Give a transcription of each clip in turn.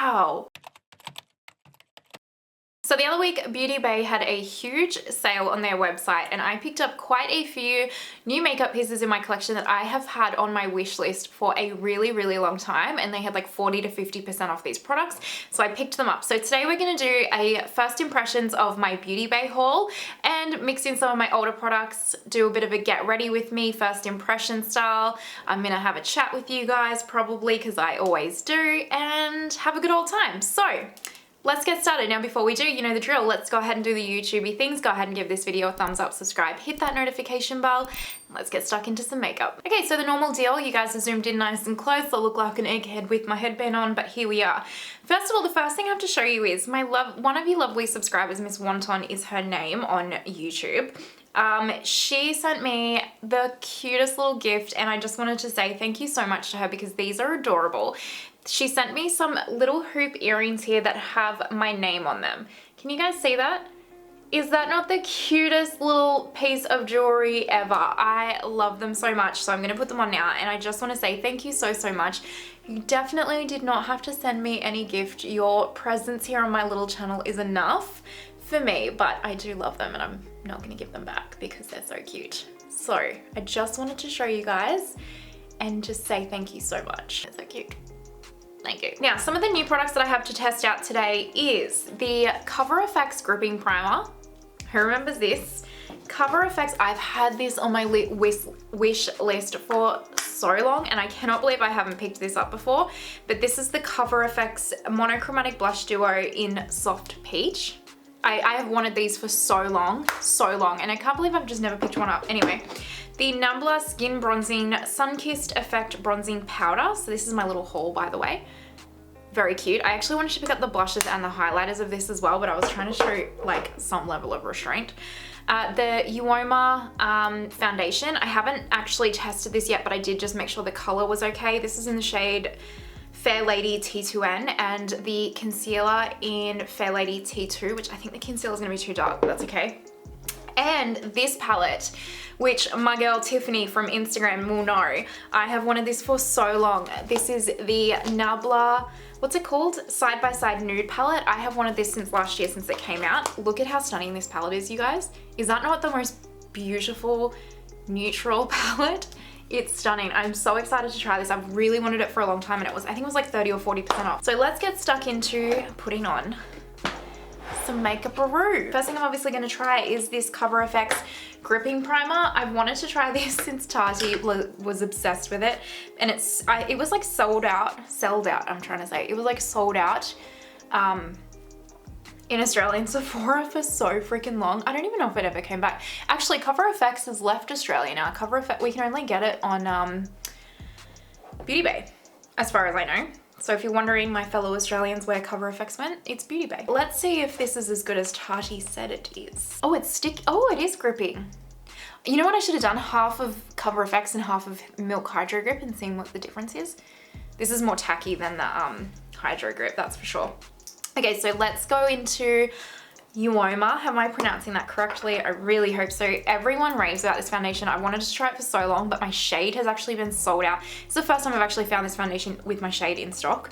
Wow. So the other week, Beauty Bay had a huge sale on their website and I picked up quite a few new makeup pieces in my collection that I have had on my wish list for a really, really long time, and they had like 40 to 50% off these products, so I picked them up. So today we're going to do a first impressions of my Beauty Bay haul and mix in some of my older products, do a bit of a get ready with me first impression style. I'm going to have a chat with you guys probably, because I always do, and have a good old time. So let's get started. Now before we do, you know the drill, let's go ahead and do the YouTubey things. Go ahead and give this video a thumbs up, subscribe, hit that notification bell, and let's get stuck into some makeup. Okay, so the normal deal, you guys are zoomed in nice and close. I look like an egghead with my headband on, but here we are. First of all, the first thing I have to show you is one of you lovely subscribers, Miss Wonton is her name on YouTube. She sent me the cutest little gift, and I just wanted to say thank you so much to her because these are adorable. She sent me some little hoop earrings here that have my name on them. Can you guys see that? Is that not the cutest little piece of jewelry ever? I love them so much, so I'm gonna put them on now, and I just wanna say thank you so, so much. You definitely did not have to send me any gift. Your presence here on my little channel is enough for me, but I do love them and I'm not gonna give them back because they're so cute. So I just wanted to show you guys and just say thank you so much. They're so cute. Thank you. Now, some of the new products that I have to test out today is the Cover FX Gripping Primer. Who remembers this? Cover FX, I've had this on my wish list for so long, and I cannot believe I haven't picked this up before, but this is the Cover FX Monochromatic Blush Duo in Soft Peach. I have wanted these for so long, and I can't believe I've just never picked one up. Anyway, the Nabla Skin Bronzing Sun-Kissed Effect Bronzing Powder. So this is my little haul, by the way. Very cute. I actually wanted to pick up the blushes and the highlighters of this as well, but I was trying to show like some level of restraint. The Uoma foundation. I haven't actually tested this yet, but I did just make sure the color was okay. This is in the shade Fair Lady T2N, and the concealer in Fair Lady T2, which I think the concealer is going to be too dark, but that's okay. And this palette, which my girl Tiffany from Instagram will know, I have wanted this for so long. This is the Nabla, what's it called? Side by Side Nude palette. I have wanted this since last year, since it came out. Look at how stunning this palette is, you guys. Is that not the most beautiful neutral palette? It's stunning. I'm so excited to try this. I've really wanted it for a long time, and I think it was like 30 or 40% off. So let's get stuck into putting on some makeup-a-roo. First thing I'm obviously going to try is this Cover FX Gripping Primer. I've wanted to try this since Tati was obsessed with it, and it was like sold out, I'm trying to say. It was like sold out in Australian Sephora for so freaking long. I don't even know if it ever came back. Actually, Cover FX has left Australia now. Cover FX, we can only get it on Beauty Bay, as far as I know. So if you're wondering, my fellow Australians, where Cover FX went, it's Beauty Bay. Let's see if this is as good as Tati said it is. Oh, it's sticky. Oh, it is gripping. You know what I should have done? Half of Cover FX and half of Milk Hydro Grip and seeing what the difference is. This is more tacky than the Hydro Grip, that's for sure. Okay, so let's go into Uoma. Am I pronouncing that correctly? I really hope so. Everyone raves about this foundation. I wanted to try it for so long, but my shade has actually been sold out. It's the first time I've actually found this foundation with my shade in stock.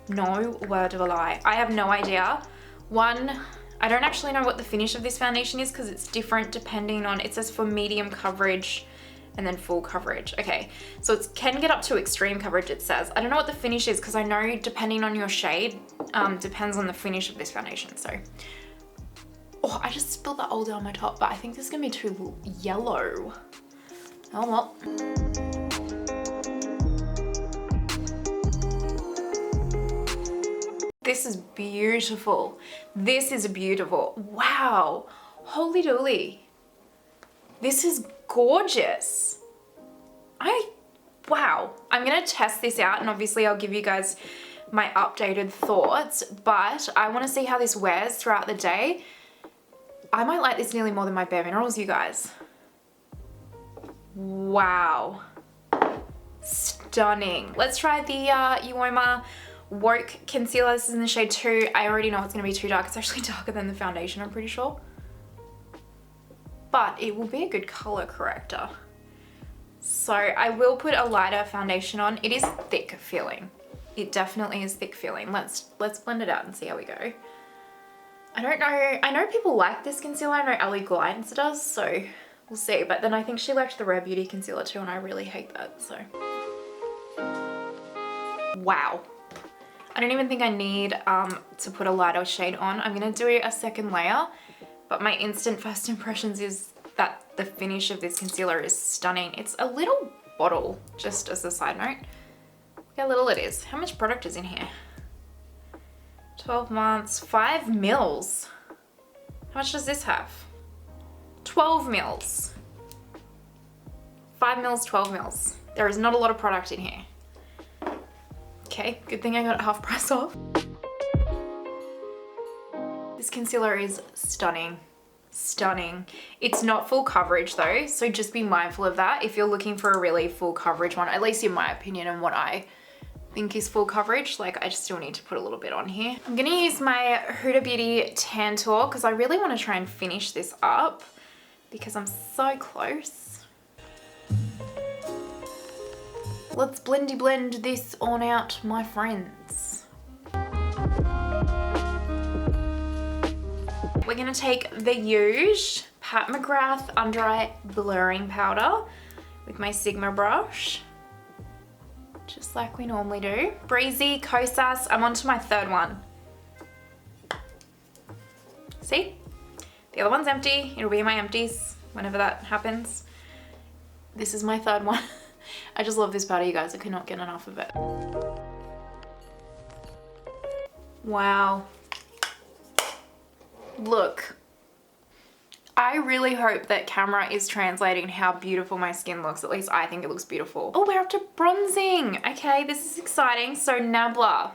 No word of a lie. I have no idea. One, I don't actually know what the finish of this foundation is because it's different depending on, it says for medium coverage and then full coverage. Okay, so it can get up to extreme coverage, it says. I don't know what the finish is because I know depending on your shade, depends on the finish of this foundation, so. Oh, I just spilled that all down my top, but I think this is gonna be too yellow. Oh well. This is beautiful. This is beautiful. Wow. Holy dooly. This is gorgeous. Wow. I'm gonna test this out, and obviously I'll give you guys my updated thoughts, but I wanna see how this wears throughout the day. I might like this nearly more than my Bare Minerals, you guys. Wow. Stunning. Let's try the Uoma Woke Concealer. This is in the shade 2. I already know it's going to be too dark. It's actually darker than the foundation, I'm pretty sure. But it will be a good color corrector. So I will put a lighter foundation on. It is thick feeling. It definitely is thick feeling. Let's blend it out and see how we go. I don't know. I know people like this concealer. I know Ellie Glides does, so we'll see. But then I think she liked the Rare Beauty concealer too, and I really hate that, so. Wow. I don't even think I need to put a lighter shade on. I'm gonna do a second layer, but my instant first impressions is that the finish of this concealer is stunning. It's a little bottle, just as a side note. Look how little it is. How much product is in here? 12 months, 5 mils. How much does this have? 12 mils. 5 mils, 12 mils. There is not a lot of product in here. Okay, good thing I got it half price off. This concealer is stunning. Stunning. It's not full coverage though, so just be mindful of that if you're looking for a really full coverage one, at least in my opinion and what I think is full coverage. Like, I just still need to put a little bit on here. I'm gonna use my Huda Beauty Tantour because I really want to try and finish this up because I'm so close. Let's blendy blend this on out, my friends. We're gonna take the Pat McGrath Under Eye Blurring Powder with my Sigma brush, just like we normally do. Breezy, Kosas, I'm on to my third one. See? The other one's empty, it'll be in my empties whenever that happens. This is my third one. I just love this powder, you guys, I cannot get enough of it. Wow. Look, I really hope that camera is translating how beautiful my skin looks. At least I think it looks beautiful. Oh, we're up to bronzing. Okay, this is exciting. So Nabla.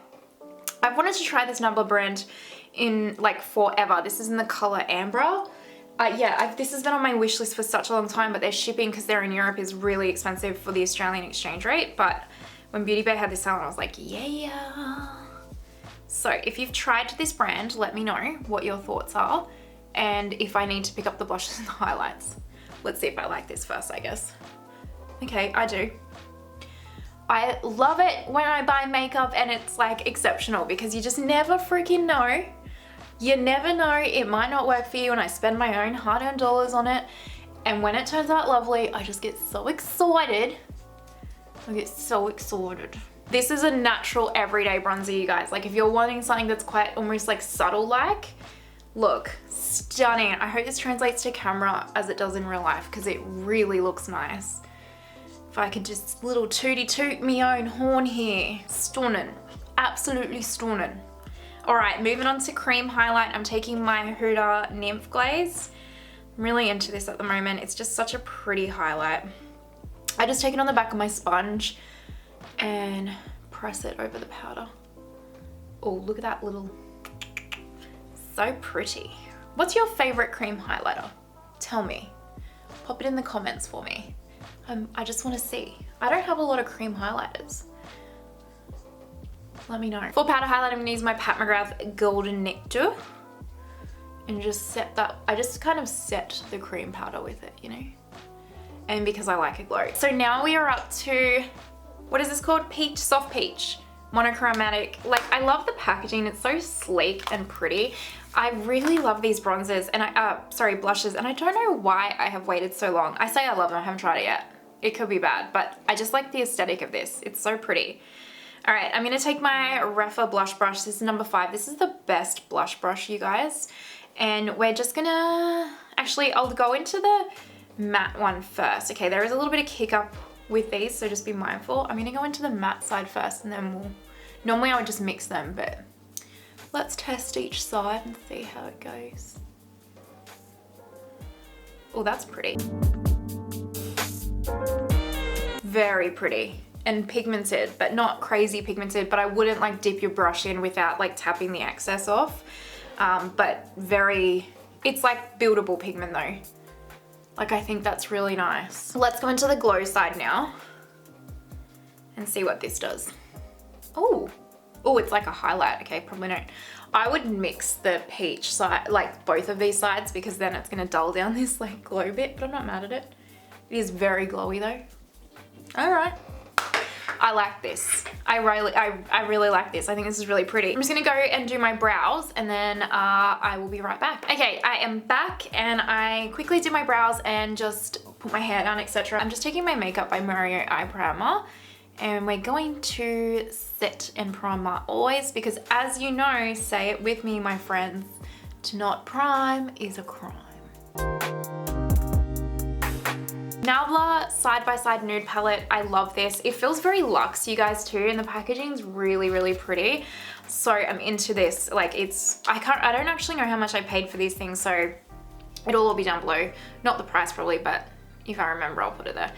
I've wanted to try this Nabla brand in like forever. This is in the color Ambra. Yeah, this has been on my wish list for such a long time, but their shipping, because they're in Europe, is really expensive for the Australian exchange rate. But when Beauty Bay had this sale, I was like, yeah. So if you've tried this brand, let me know what your thoughts are and if I need to pick up the blushes and the highlights. Let's see if I like this first, I guess. Okay, I do. I love it when I buy makeup and it's like exceptional because you just never freaking know. You never know, it might not work for you, and I spend my own hard-earned dollars on it, and when it turns out lovely, I just get so excited. I get so excited. This is a natural everyday bronzer, you guys. Like if you're wanting something that's quite almost like subtle like, look, stunning. I hope this translates to camera as it does in real life because it really looks nice. If I could just little tooty toot me own horn here. Stunning, absolutely stunning. All right, moving on to cream highlight. I'm taking my Huda Nymph Glaze. I'm really into this at the moment. It's just such a pretty highlight. I just take it on the back of my sponge and press it over the powder. Oh, look at that little, so pretty. What's your favorite cream highlighter? Tell me, pop it in the comments for me. I just want to see. I don't have a lot of cream highlighters. Let me know. For powder highlight, I'm gonna use my Pat McGrath Golden Nectar and just set that, I just kind of set the cream powder with it, you know? And because I like a glow. So now we are up to, what is this called? Peach, soft peach, monochromatic. Like, I love the packaging. It's so sleek and pretty. I really love these bronzers and blushes. And I don't know why I have waited so long. I say I love them, I haven't tried it yet. It could be bad, but I just like the aesthetic of this. It's so pretty. All right, I'm gonna take my Refa blush brush. This is number 5. This is the best blush brush, you guys. And we're just gonna, actually, I'll go into the matte one first. Okay, there is a little bit of kick up with these, so just be mindful. I'm gonna go into the matte side first and then normally I would just mix them, but let's test each side and see how it goes. Oh, that's pretty. Very pretty. And pigmented, but not crazy pigmented, but I wouldn't like dip your brush in without like tapping the excess off. But it's like buildable pigment though. Like I think that's really nice. Let's go into the glow side now and see what this does. Oh, it's like a highlight. Okay, probably not. I would mix the peach side, like both of these sides, because then it's gonna dull down this like glow bit, but I'm not mad at it. It is very glowy though. All right. I like this. I really like this. I think this is really pretty. I'm just gonna go and do my brows and then I will be right back. Okay, I am back and I quickly did my brows and just put my hair down, etc. I'm just taking my Makeup by Mario eye primer and we're going to set and prime my eyes because, as you know, say it with me, my friends, to not prime is a crime. Nabla Side by Side Nude Palette. I love this. It feels very luxe, you guys, too, and the packaging's really, really pretty. So I'm into this. Like, I don't actually know how much I paid for these things, so it'll all be down below. Not the price probably, but if I remember, I'll put it there.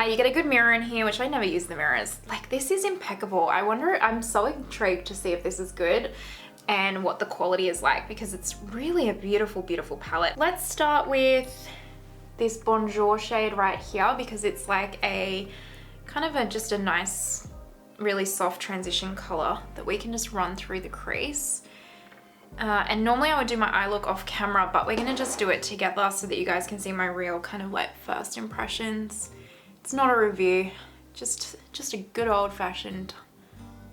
You get a good mirror in here, which I never use the mirrors. Like, this is impeccable. I'm so intrigued to see if this is good and what the quality is like because it's really a beautiful, beautiful palette. Let's start with this Bonjour shade right here because it's like a kind of just a nice, really soft transition color that we can just run through the crease. And normally I would do my eye look off camera, but we're gonna just do it together so that you guys can see my real kind of like first impressions. It's not a review, just a good old fashioned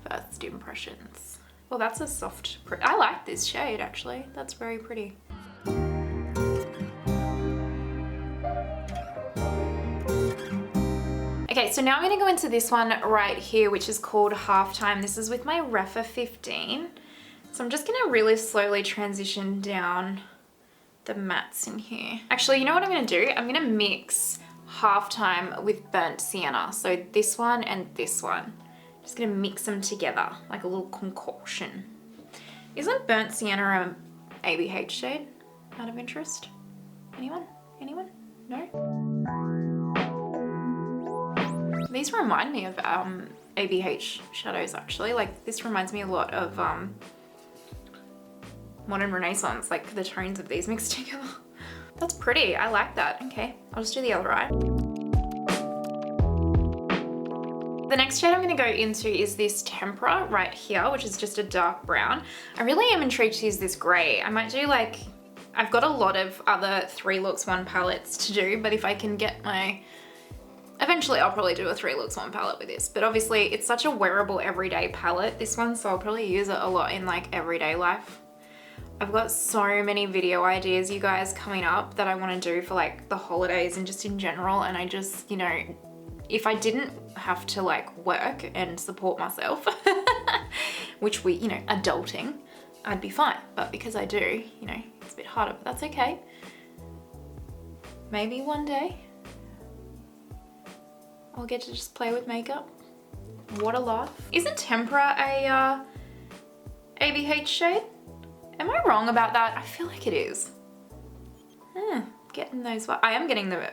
first impressions. Well, that's a soft, I like this shade actually. That's very pretty. Okay, so now I'm gonna go into this one right here, which is called Halftime. This is with my Refa 15. So I'm just gonna really slowly transition down the mattes in here. Actually, you know what I'm gonna do? I'm gonna mix Halftime with Burnt Sienna. So this one and this one. Just gonna mix them together like a little concoction. Isn't Burnt Sienna a ABH shade out of interest? Anyone? Anyone? No? These remind me of ABH shadows actually. Like this reminds me a lot of Modern Renaissance, like the tones of these mixed together. That's pretty, I like that. Okay, I'll just do the other eye. The next shade I'm gonna go into is this Tempera right here, which is just a dark brown. I really am intrigued to use this gray. I might do like, I've got a lot of other 3 looks 1 palettes to do, but if I can get my, eventually I'll probably do a 3 looks 1 palette with this, but obviously it's such a wearable everyday palette, this one, so I'll probably use it a lot in like everyday life. I've got so many video ideas, you guys, coming up that I want to do for like the holidays and just in general, and I just, you know, if I didn't have to like work and support myself, which we, you know, adulting, I'd be fine, but because I do, you know, it's a bit harder, but that's okay. Maybe one day I'll get to just play with makeup. What a life. Isn't Tempera a ABH shade? Am I wrong about that? I feel like it is. Getting those, I am getting the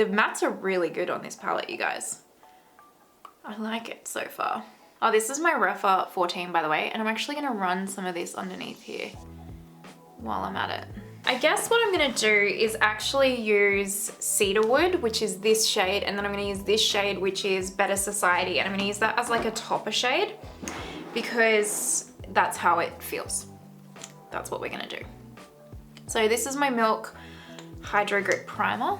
mattes are really good on this palette, you guys. I like it so far. Oh, this is my Refa 14, by the way, and I'm actually gonna run some of this underneath here while I'm at it. I guess what I'm gonna do is actually use Cedarwood, which is this shade, and then I'm gonna use this shade, which is Better Society, and I'm gonna use that as like a topper shade because that's how it feels. That's what we're gonna do. So this is my Milk Hydro Grip Primer.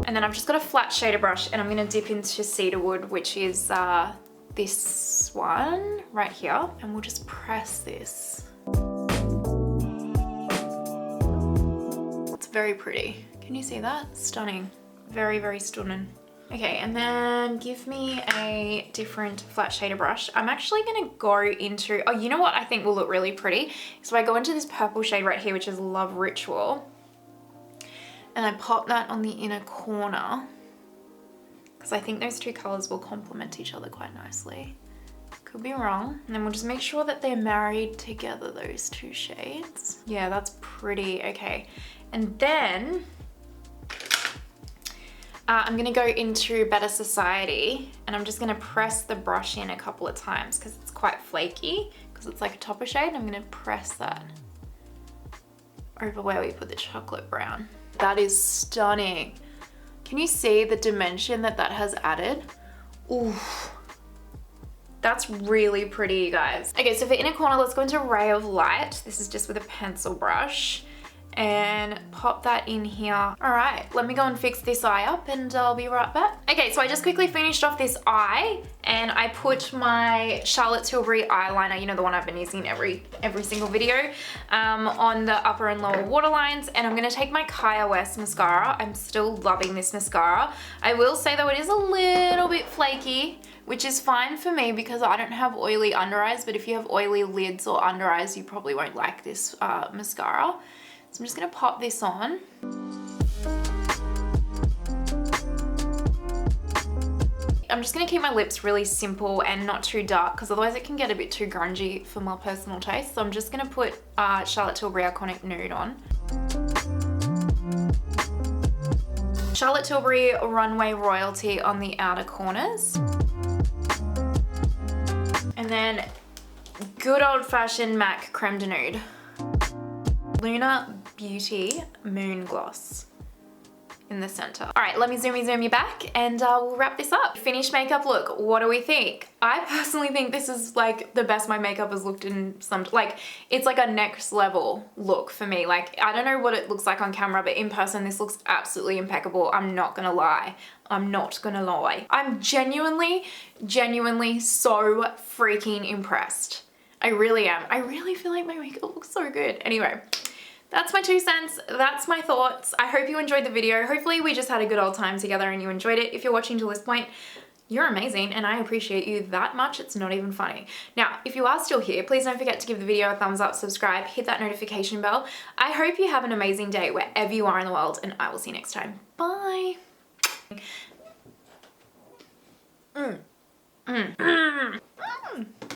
And then I've just got a flat shader brush and I'm gonna dip into Cedarwood, which is this one right here. And we'll just press this. It's very pretty. Can you see that? Stunning. Very, very stunning. Okay, and then give me a different flat shader brush. I'm actually gonna go into, oh, you know what I think will look really pretty? So I go into this purple shade right here, which is Love Ritual. And I pop that on the inner corner because I think those 2 colors will complement each other quite nicely. Could be wrong. And then we'll just make sure that they're married together, those 2 shades. Yeah, that's pretty. Okay. And then I'm gonna go into Better Society and I'm just gonna press the brush in a couple of times because it's quite flaky because it's like a topper shade. I'm gonna press that over where we put the chocolate brown. That is stunning. Can you see the dimension that that has added? Ooh, that's really pretty, you guys. Okay, so for inner corner, let's go into Ray of Light. This is just with a pencil brush. and pop that in here. All right, let me go and fix this eye up and I'll be right back. Okay, so I just quickly finished off this eye and I put my Charlotte Tilbury eyeliner, you know, the one I've been using every single video, on the upper and lower waterlines, and I'm gonna take my Kjaer mascara. I'm still loving this mascara. I will say though, it is a little bit flaky, which is fine for me because I don't have oily under eyes, but if you have oily lids or under eyes, you probably won't like this mascara. So I'm just gonna pop this on. I'm just gonna keep my lips really simple and not too dark because otherwise it can get a bit too grungy for my personal taste. So I'm just gonna put Charlotte Tilbury Iconic Nude on. Charlotte Tilbury Runway Royalty on the outer corners. And then good old-fashioned MAC Creme de Nude. Uoma Beauty Moon Gloss in the center. All right, let me zoom you back and we'll wrap this up. Finished makeup look, what do we think? I personally think this is like the best my makeup has looked in some, like it's like a next level look for me. Like I don't know what it looks like on camera, but in person this looks absolutely impeccable. I'm not gonna lie. I'm not gonna lie. I'm genuinely so freaking impressed. I really am. I really feel like my makeup looks so good. Anyway, that's my 2 cents. That's my thoughts. I hope you enjoyed the video. Hopefully we just had a good old time together and you enjoyed it. If you're watching till this point, you're amazing and I appreciate you that much. It's not even funny. Now, if you are still here, please don't forget to give the video a thumbs up, subscribe, hit that notification bell. I hope you have an amazing day wherever you are in the world and I will see you next time. Bye.